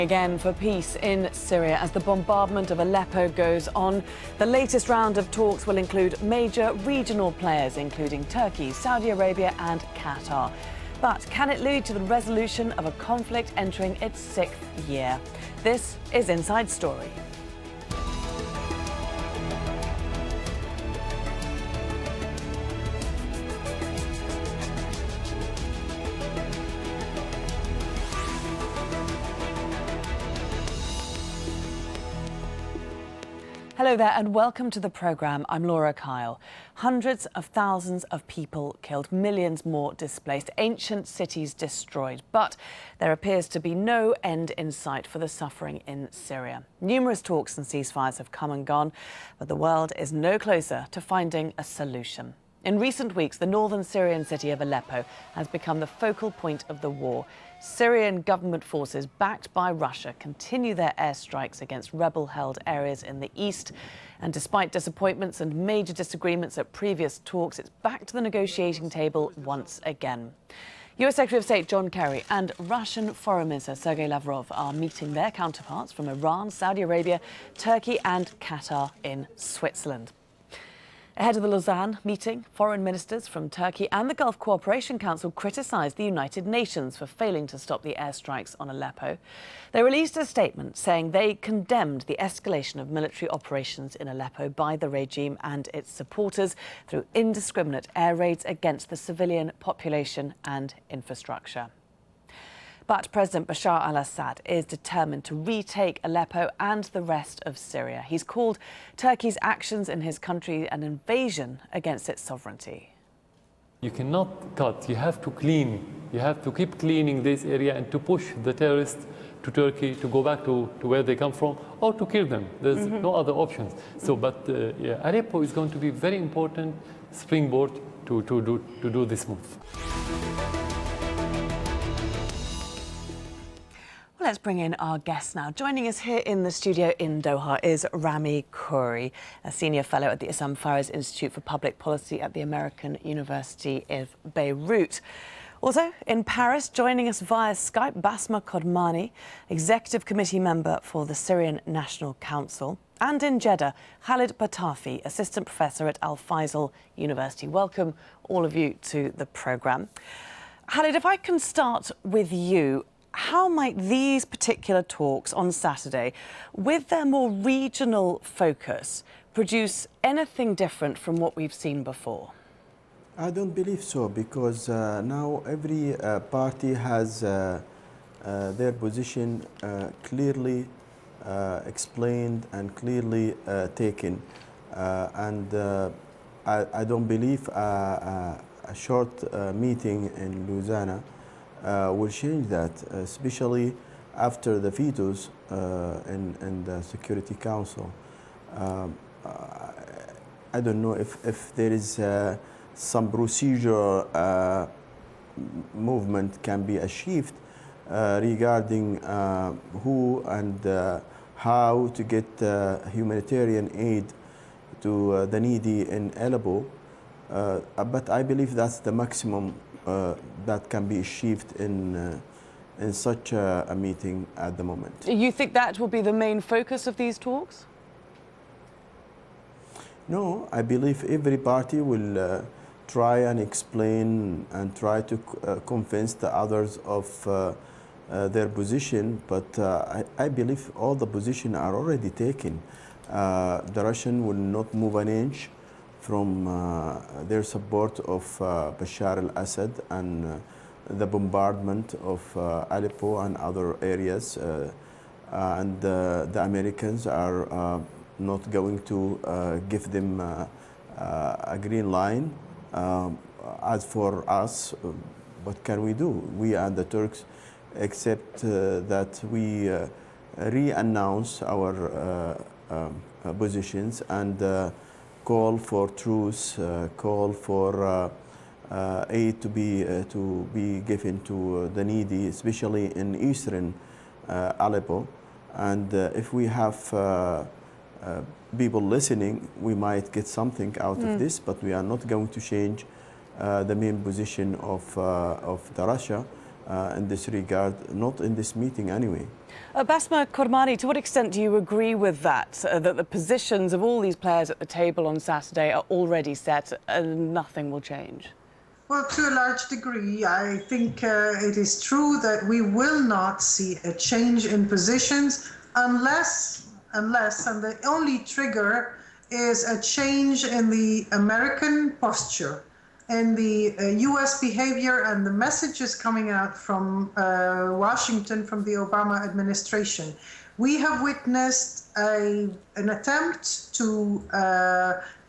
Again for peace in Syria as the bombardment of Aleppo goes on. The latest round of talks will include major regional players, including Turkey, Saudi Arabia and Qatar. But can it lead to the resolution of a conflict entering its 6th year? This is Inside Story. Hello there and welcome to the programme. I'm Laura Kyle. Hundreds of thousands of people killed, millions more displaced, ancient cities destroyed. But there appears to be no end in sight for the suffering in Syria. Numerous talks and ceasefires have come and gone, but the world is no closer to finding a solution. In recent weeks, the northern Syrian city of Aleppo has become the focal point of the war. Syrian government forces, backed by Russia, continue their airstrikes against rebel-held areas in the east. And despite disappointments and major disagreements at previous talks, it's back to the negotiating table once again. US Secretary of State John Kerry and Russian Foreign Minister Sergey Lavrov are meeting their counterparts from Iran, Saudi Arabia, Turkey and Qatar in Switzerland. Ahead of the Lausanne meeting, foreign ministers from Turkey and the Gulf Cooperation Council criticised the United Nations for failing to stop the airstrikes on Aleppo. They released a statement saying they condemned the escalation of military operations in Aleppo by the regime and its supporters through indiscriminate air raids against the civilian population and infrastructure. But President Bashar al-Assad is determined to retake Aleppo and the rest of Syria. He's called Turkey's actions in his country an invasion against its sovereignty. You cannot cut, you have to clean. You have to keep cleaning this area and to push the terrorists to Turkey to go back to where they come from or to kill them. There's no other options. So, but Aleppo is going to be a very important springboard to do this move. Let's bring in our guests now. Joining us here in the studio in Doha is Rami Khouri, a senior fellow at the Issam Institute for Public Policy at the American University of Beirut. Also in Paris, joining us via Skype, Bassma Kodmani, executive committee member for the Syrian National Council. And in Jeddah, Khaled Batarfi, assistant professor at Faisal University. Welcome all of you to the programme. Khaled, if I can start with you. How might these particular talks on Saturday, with their more regional focus, produce anything different from what we've seen before? I don't believe so, because now every party has their position clearly explained and clearly taken. I don't believe a short meeting in Lausanne will change that, especially after the vetoes in the Security Council. I don't know if there is some procedural movement can be achieved regarding who and how to get humanitarian aid to the needy in Aleppo. But I believe that's the maximum that can be achieved in such a meeting at the moment. You think that will be the main focus of these talks? No, I believe every party will try and explain and try to convince the others of their position, but I believe all the positions are already taken. The Russians will not move an inch from their support of Bashar al-Assad and the bombardment of Aleppo and other areas. And the Americans are not going to give them a green line. As for us, what can we do? We and the Turks accept that we re-announce our positions and call for truce, call for aid to be given to the needy, especially in eastern Aleppo. And if we have people listening, we might get something out of this, but we are not going to change the main position of the Russia. in this regard, not in this meeting anyway. Bassma Kodmani, to what extent do you agree with that, that the positions of all these players at the table on Saturday are already set and nothing will change? Well, to a large degree, I think it is true that we will not see a change in positions unless, and the only trigger is a change in the American posture and the US behavior and the messages coming out from Washington, from the Obama administration. We have witnessed an attempt to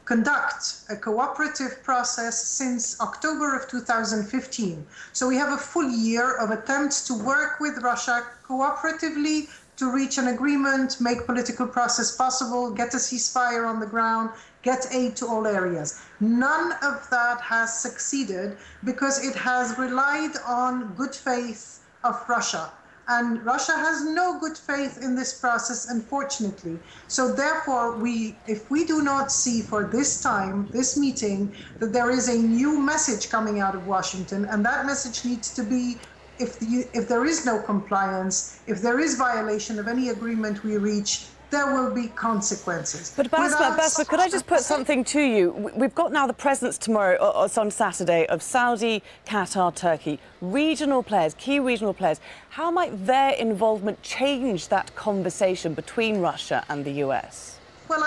conduct a cooperative process since October of 2015. So we have a full year of attempts to work with Russia cooperatively to reach an agreement, make political process possible, get a ceasefire on the ground, get aid to all areas. None of that has succeeded because it has relied on good faith of Russia. And Russia has no good faith in this process, unfortunately. So therefore, if we do not see for this time, this meeting, that there is a new message coming out of Washington, and that message needs to be, if there is no compliance, if there is violation of any agreement we reach, there will be consequences. But Bassma, could I just put something to you? We've got now the presence tomorrow, on Saturday, of Saudi, Qatar, Turkey, regional players, key regional players. How might their involvement change that conversation between Russia and the US? Well,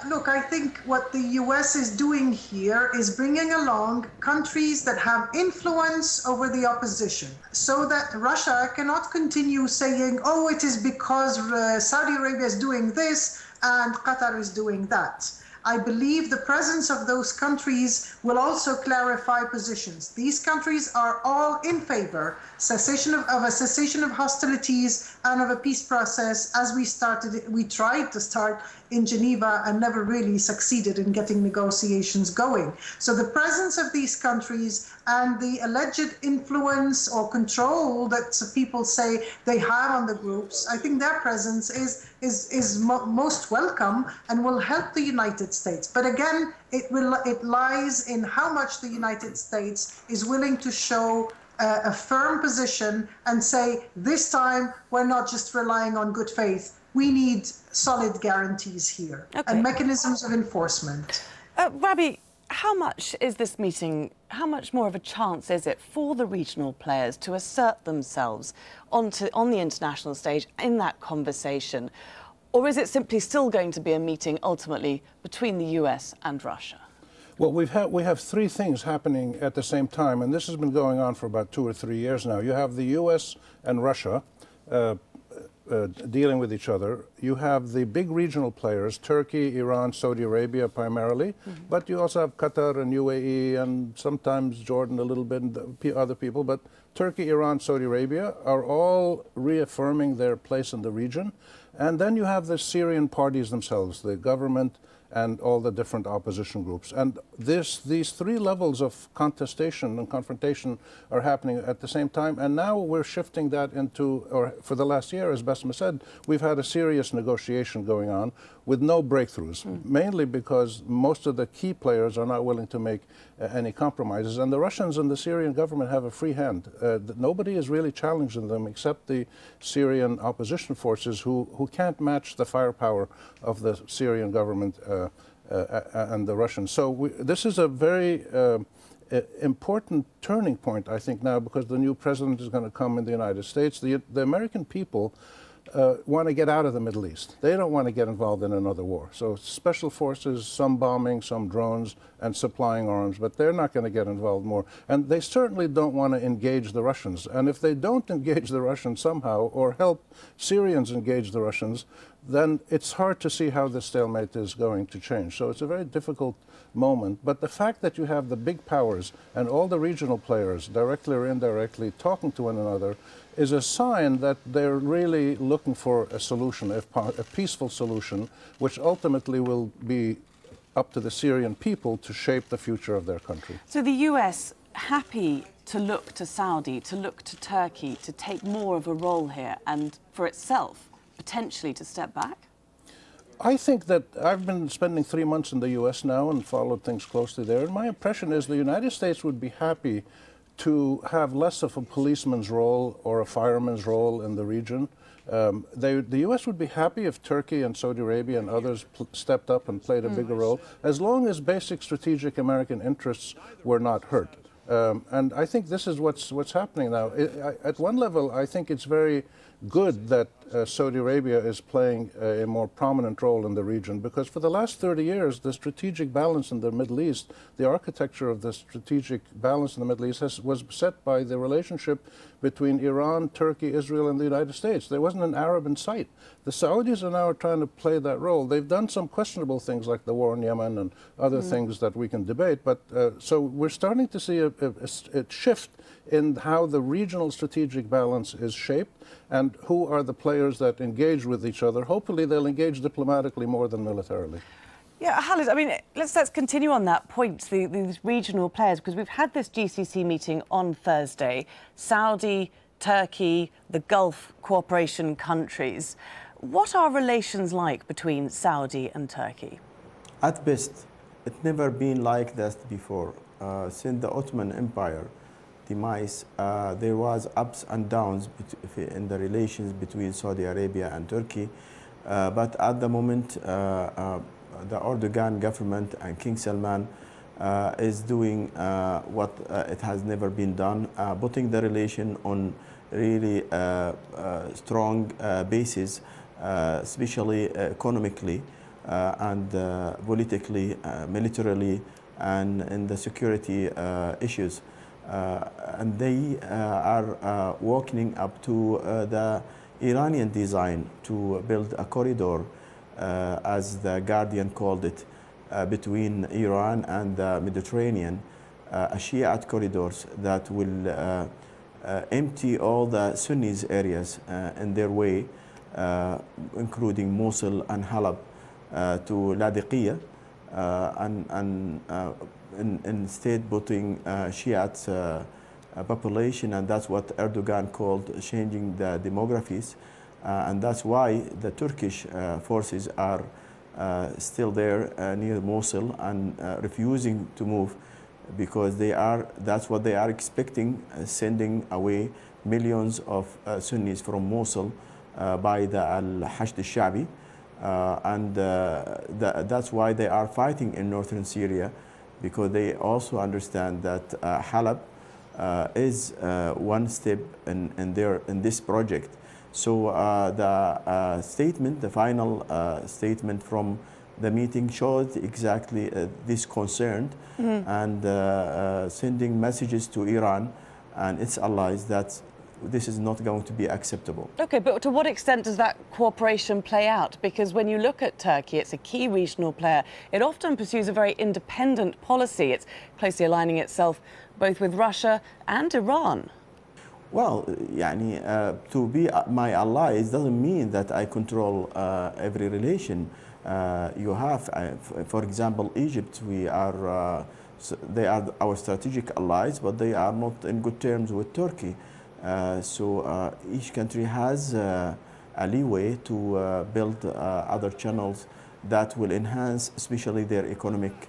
look, I think what the US is doing here is bringing along countries that have influence over the opposition so that Russia cannot continue saying, oh, it is because Saudi Arabia is doing this and Qatar is doing that. I believe the presence of those countries will also clarify positions. These countries are all in favor of a cessation of hostilities and of a peace process, as we tried to start in Geneva and never really succeeded in getting negotiations going. So the presence of these countries and the alleged influence or control that people say they have on the groups, I think their presence is most welcome and will help the United States. But again, it lies in how much the United States is willing to show a firm position and say, this time we're not just relying on good faith. We need solid guarantees here and mechanisms of enforcement. Rami, how much is this meeting, how much more of a chance is it for the regional players to assert themselves on the international stage in that conversation? Or is it simply still going to be a meeting ultimately between the US and Russia? Well, we have three things happening at the same time, and this has been going on for about 2 or 3 years now. You have the US and Russia dealing with each other. You have the big regional players, Turkey, Iran, Saudi Arabia primarily, but you also have Qatar and UAE and sometimes Jordan a little bit, and other people, but Turkey, Iran, Saudi Arabia are all reaffirming their place in the region. And then you have the Syrian parties themselves, the government and all the different opposition groups. And these three levels of contestation and confrontation are happening at the same time. And now we're shifting that into, or for the last year, as Bassma said, we've had a serious negotiation going on with no breakthroughs, mainly because most of the key players are not willing to make any compromises. And the Russians and the Syrian government have a free hand. Nobody is really challenging them except the Syrian opposition forces who can't match the firepower of the Syrian government and the Russians. So this is a very important turning point, I think, now, because the new president is going to come in the United States. The American people want to get out of the Middle East. They don't want to get involved in another war. So special forces, some bombing, some drones, and supplying arms, but they're not going to get involved more. And they certainly don't want to engage the Russians. And if they don't engage the Russians somehow, or help Syrians engage the Russians, then it's hard to see how the stalemate is going to change. So it's a very difficult moment. But the fact that you have the big powers and all the regional players, directly or indirectly, talking to one another is a sign that they're really looking for a solution, a peaceful solution, which ultimately will be up to the Syrian people to shape the future of their country. So the US happy to look to Saudi, to look to Turkey, to take more of a role here and for itself potentially to step back? I think that I've been spending 3 months in the US now and followed things closely there. And my impression is the United States would be happy to have less of a policeman's role or a fireman's role in the region. The U.S. would be happy if Turkey and Saudi Arabia and others stepped up and played a bigger role, as long as basic strategic American interests were not hurt. And I think this is what's happening now. At one level, I think it's very good that Saudi Arabia is playing a more prominent role in the region, because for the last 30 years, the strategic balance in the Middle East, the architecture of the strategic balance in the Middle East was set by the relationship between Iran, Turkey, Israel, and the United States. There wasn't an Arab in sight. The Saudis are now trying to play that role. They've done some questionable things like the war in Yemen and other things that we can debate, but so we're starting to see a shift in how the regional strategic balance is shaped and who are the players that engage with each other. Hopefully they'll engage diplomatically more than militarily. Yeah, Khaled, I mean, let's continue on that point, these regional players, because we've had this GCC meeting on Thursday. Saudi, Turkey, the Gulf cooperation countries. What are relations like between Saudi and Turkey? At best, it's never been like that before. Since the Ottoman Empire demise, there was ups and downs in the relations between Saudi Arabia and Turkey. But at the moment, the Erdogan government and King Salman is doing what it has never been done, putting the relation on really strong basis, especially economically and politically, militarily, and in the security issues. And they are walking up to the Iranian design to build a corridor, as the Guardian called it, between Iran and the Mediterranean, a Shiite corridors that will empty all the Sunnis areas in their way, including Mosul and Halab, to Ladiqiyah, and instead putting Shiite population, and that's what Erdogan called changing the demographies. And that's why the Turkish forces are still there near Mosul and refusing to move, because that's what they are expecting, sending away millions of Sunnis from Mosul by the Al-Hashd al-Sha'bi. And that's why they are fighting in northern Syria, because they also understand that Halab is one step in this project. So the statement, the final statement from the meeting showed exactly this concern, and sending messages to Iran and its allies that this is not going to be acceptable. OK, but to what extent does that cooperation play out? Because when you look at Turkey, it's a key regional player. It often pursues a very independent policy. It's closely aligning itself both with Russia and Iran. Well, to be my allies doesn't mean that I control every relation. You have, for example, Egypt. They are our strategic allies, but they are not in good terms with Turkey. So each country has a leeway to build other channels that will enhance, especially their economic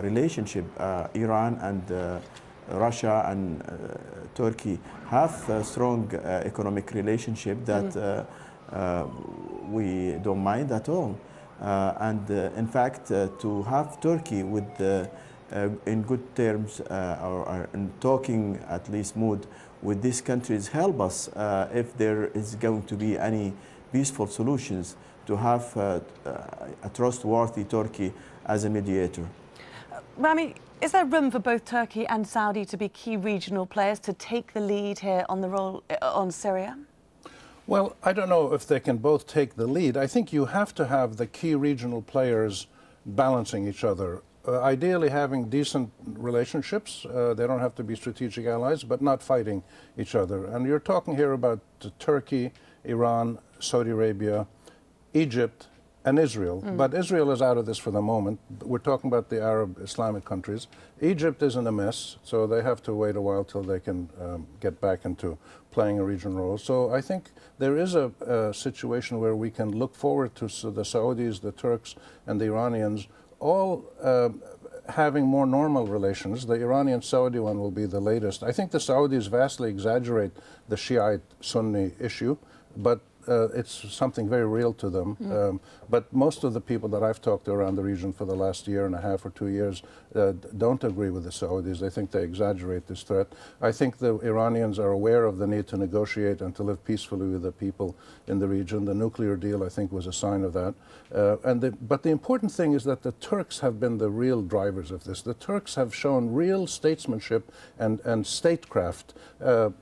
relationship. Iran and Russia and Turkey have a strong economic relationship that we don't mind at all. And in fact, to have Turkey with in good terms or in talking at least mood with these countries help us if there is going to be any peaceful solutions, to have a trustworthy Turkey as a mediator. Rami, is there room for both Turkey and Saudi to be key regional players to take the lead here on the role on Syria? Well, I don't know if they can both take the lead. I think you have to have the key regional players balancing each other. Ideally having decent relationships. They don't have to be strategic allies, but not fighting each other. And you're talking here about Turkey, Iran, Saudi Arabia, Egypt, and Israel. But Israel is out of this for the moment. We're talking about the Arab Islamic countries. Egypt is in a mess, so they have to wait a while till they can get back into playing a regional role. So I think there is a situation where we can look forward to the Saudis, the Turks, and the Iranians all having more normal relations. The Iranian-Saudi one will be the latest. I think the Saudis vastly exaggerate the Shiite-Sunni issue, but it's something very real to them. But most of the people that I've talked to around the region for the last year and a half or 2 years don't agree with the Saudis. They think they exaggerate this threat. I think the Iranians are aware of the need to negotiate and to live peacefully with the people in the region. The nuclear deal, I think, was a sign of that. But the important thing is that the Turks have been the real drivers of this. The Turks have shown real statesmanship and statecraft.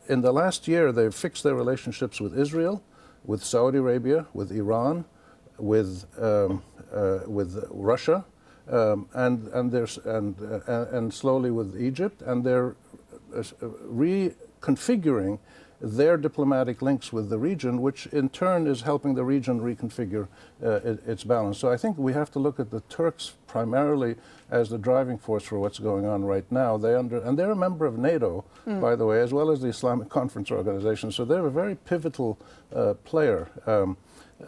In the last year, they've fixed their relationships with Israel, with Saudi Arabia, with Iran, with Russia, and slowly with Egypt, and they're reconfiguring their diplomatic links with the region, which in turn is helping the region reconfigure its balance. So I think we have to look at the Turks primarily as the driving force for what's going on right now. And they're a member of NATO, by the way, as well as the Islamic Conference Organization. So they're a very pivotal player.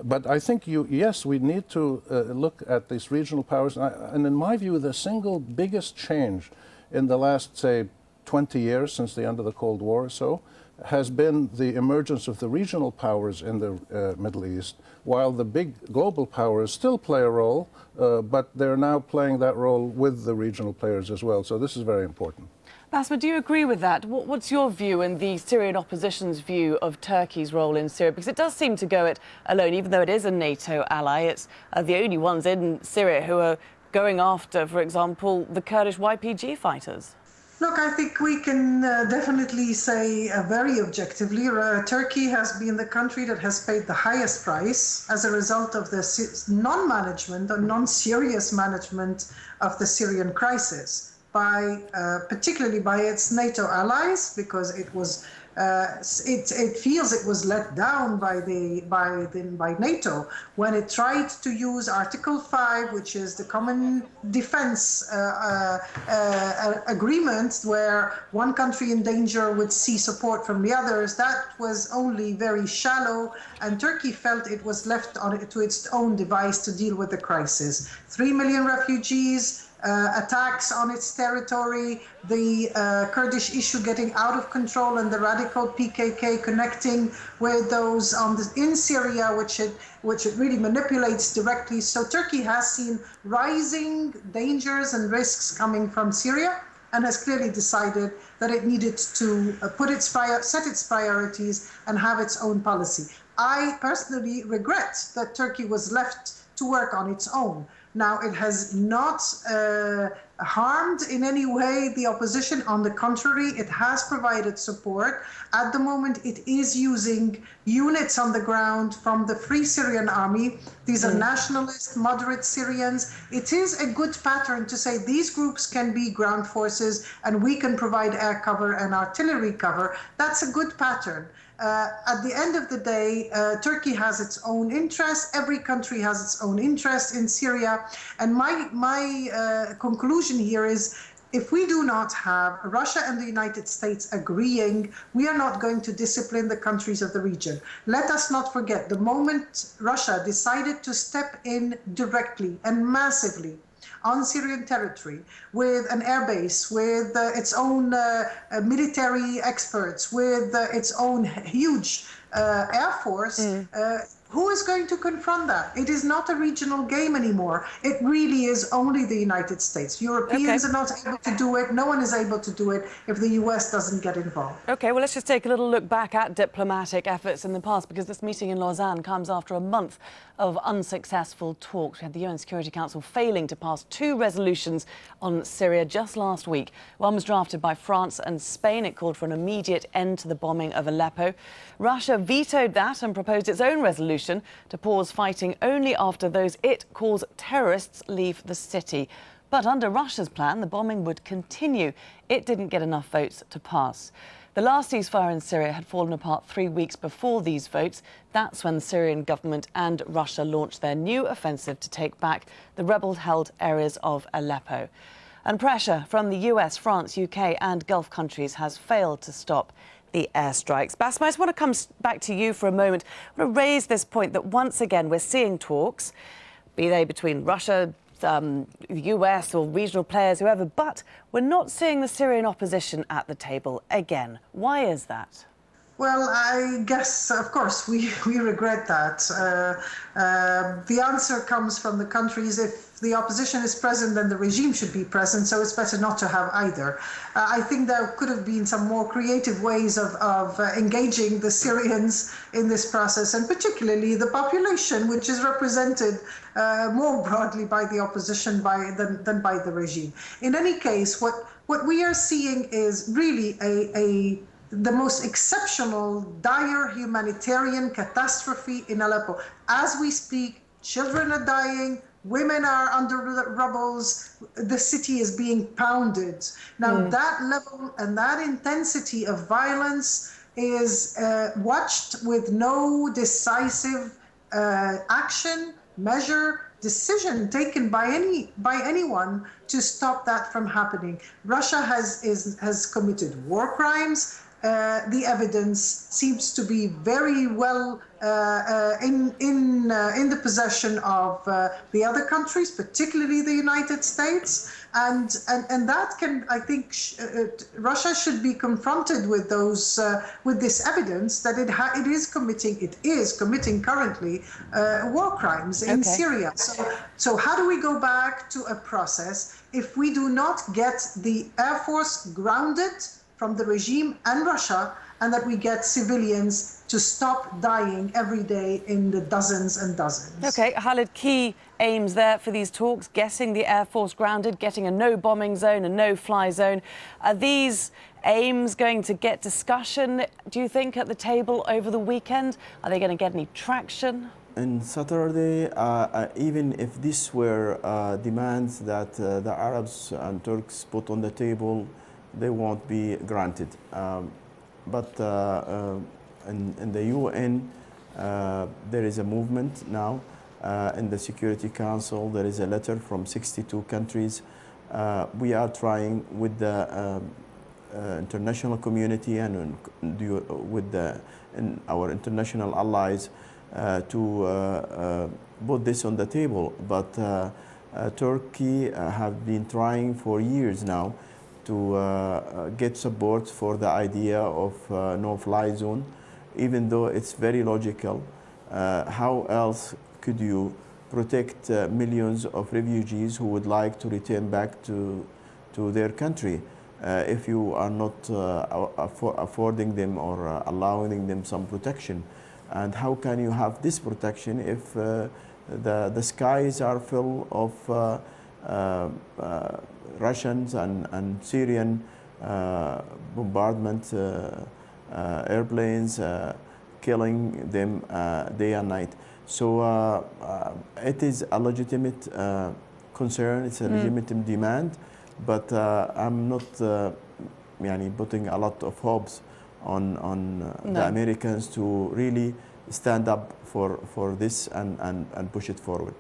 But I think, yes, we need to look at these regional powers. And in my view, the single biggest change in the last, say, 20 years, since the end of the Cold War or so, has been the emergence of the regional powers in the Middle East, while the big global powers still play a role, but they're now playing that role with the regional players as well. So this is very important. Bassma, do you agree with that? What's your view and the Syrian opposition's view of Turkey's role in Syria? Because it does seem to go it alone, even though it is a NATO ally. It's the only ones in Syria who are going after, for example, the Kurdish YPG fighters. Look, I think we can definitely say very objectively, Turkey has been the country that has paid the highest price as a result of the non-management or non-serious management of the Syrian crisis, particularly by its NATO allies, because it was it feels it was let down by NATO when it tried to use Article 5, which is the common defense agreement, where one country in danger would see support from the others. That was only very shallow, and Turkey felt it was left to its own device to deal with the crisis. 3 million refugees, attacks on its territory, the Kurdish issue getting out of control, and the radical PKK connecting with those in Syria, which it really manipulates directly. So Turkey has seen rising dangers and risks coming from Syria, and has clearly decided that it needed to set its priorities and have its own policy. I personally regret that Turkey was left to work on its own. Now, it has not harmed in any way the opposition. On the contrary, it has provided support. At the moment, it is using units on the ground from the Free Syrian Army. These are nationalist, moderate Syrians. It is a good pattern to say these groups can be ground forces and we can provide air cover and artillery cover. That's a good pattern. At the end of the day, Turkey has its own interests. Every country has its own interest in Syria. And my conclusion here is, if we do not have Russia and the United States agreeing, we are not going to discipline the countries of the region. Let us not forget, the moment Russia decided to step in directly and massively on Syrian territory, with an airbase, with its own military experts, with its own huge air force, who is going to confront that? It is not a regional game anymore. It really is only the United States. Europeans are not able to do it. No one is able to do it if the US doesn't get involved. OK, well, let's just take a little look back at diplomatic efforts in the past, because this meeting in Lausanne comes after a month of unsuccessful talks. We had the UN Security Council failing to pass 2 resolutions on Syria just last week. One was drafted by France and Spain. It called for an immediate end to the bombing of Aleppo. Russia vetoed that and proposed its own resolution to pause fighting only after those it calls terrorists leave the city. But under Russia's plan, the bombing would continue. It didn't get enough votes to pass. The last ceasefire in Syria had fallen apart 3 weeks before these votes. That's when the Syrian government and Russia launched their new offensive to take back the rebel-held areas of Aleppo. And pressure from the US, France, UK and Gulf countries has failed to stop the airstrikes. Bassma, I just want to come back to you for a moment. I want to raise this point that once again we're seeing talks, be they between Russia, the US or regional players, whoever, but we're not seeing the Syrian opposition at the table again. Why is that? Well, I guess, of course, we regret that. The answer comes from the countries. If the opposition is present, then the regime should be present, so it's better not to have either. I think there could have been some more creative ways of engaging the Syrians in this process, and particularly the population, which is represented more broadly by the opposition than by the regime. In any case, what we are seeing is really the most exceptional, dire humanitarian catastrophe in Aleppo. As we speak, children are dying, women are under rubbles, the city is being pounded. Now, that level and that intensity of violence is watched with no decisive action, measure, decision taken by anyone to stop that from happening. Russia has committed war crimes. The evidence seems to be very well in the possession of the other countries, particularly the United States, and that can, I think, Russia should be confronted with this evidence that it is committing currently war crimes in Syria. So how do we go back to a process if we do not get the Air Force grounded from the regime and Russia, and that we get civilians to stop dying every day in the dozens and dozens? Okay, Khaled, key aims there for these talks, getting the Air Force grounded, getting a no-bombing zone, a no-fly zone. Are these aims going to get discussion, do you think, at the table over the weekend? Are they going to get any traction? On Saturday, even if this were demands that the Arabs and Turks put on the table, they won't be granted. But in the UN, there is a movement now. In the Security Council, there is a letter from 62 countries. We are trying with the international community and with our international allies to put this on the table. But Turkey have been trying for years now to get support for the idea of no-fly zone, even though it's very logical. How else could you protect millions of refugees who would like to return back to their country if you are not affording them or allowing them some protection? And how can you have this protection if the skies are full of Russians and Syrian bombardment airplanes killing them day and night? So it is a legitimate concern, it's a legitimate demand, but I'm not putting a lot of hopes on the Americans to really stand up for this and push it forward.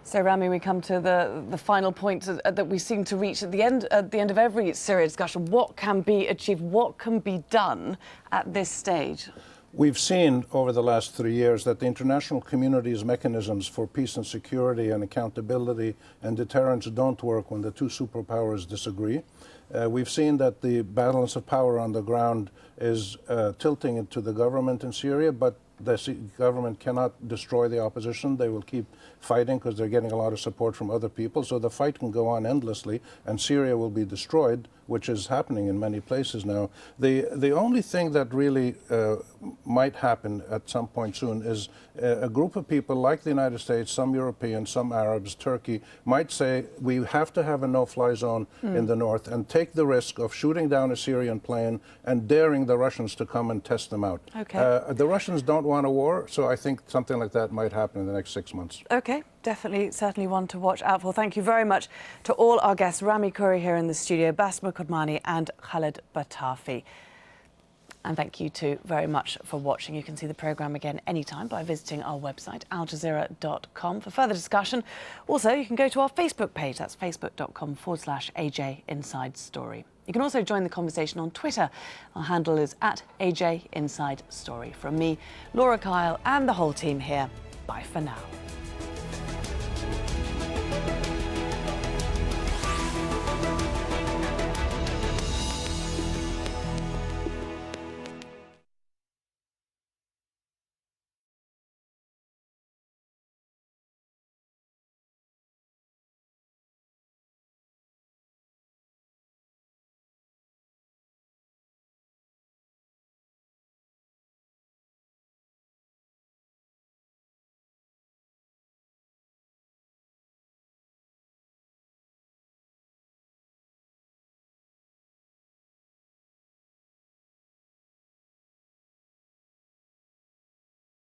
So, Rami, we come to the final point that we seem to reach at the end of every Syria discussion. What can be achieved? What can be done at this stage? We've seen over the last 3 years that the international community's mechanisms for peace and security and accountability and deterrence don't work when the two superpowers disagree. We've seen that the balance of power on the ground is tilting into the government in Syria, but the government cannot destroy the opposition. They will keep fighting because they're getting a lot of support from other people. So the fight can go on endlessly, and Syria will be destroyed, which is happening in many places now. The only thing that really might happen at some point soon is a group of people like the United States, some Europeans, some Arabs, Turkey, might say we have to have a no-fly zone in the north and take the risk of shooting down a Syrian plane and daring the Russians to come and test them out. Okay. The Russians don't want a war, so I think something like that might happen in the next 6 months. Okay, definitely, certainly one to watch out for. Thank you very much to all our guests, Rami Khouri here in the studio, Bassma Kodmani and Khaled Batarfi. And thank you too very much for watching. You can see the programme again anytime by visiting our website, aljazeera.com, for further discussion. Also, you can go to our Facebook page. That's facebook.com/AJ Inside Story. You can also join the conversation on Twitter. Our handle is @AJ Inside Story. From me, Laura Kyle, and the whole team here, bye for now.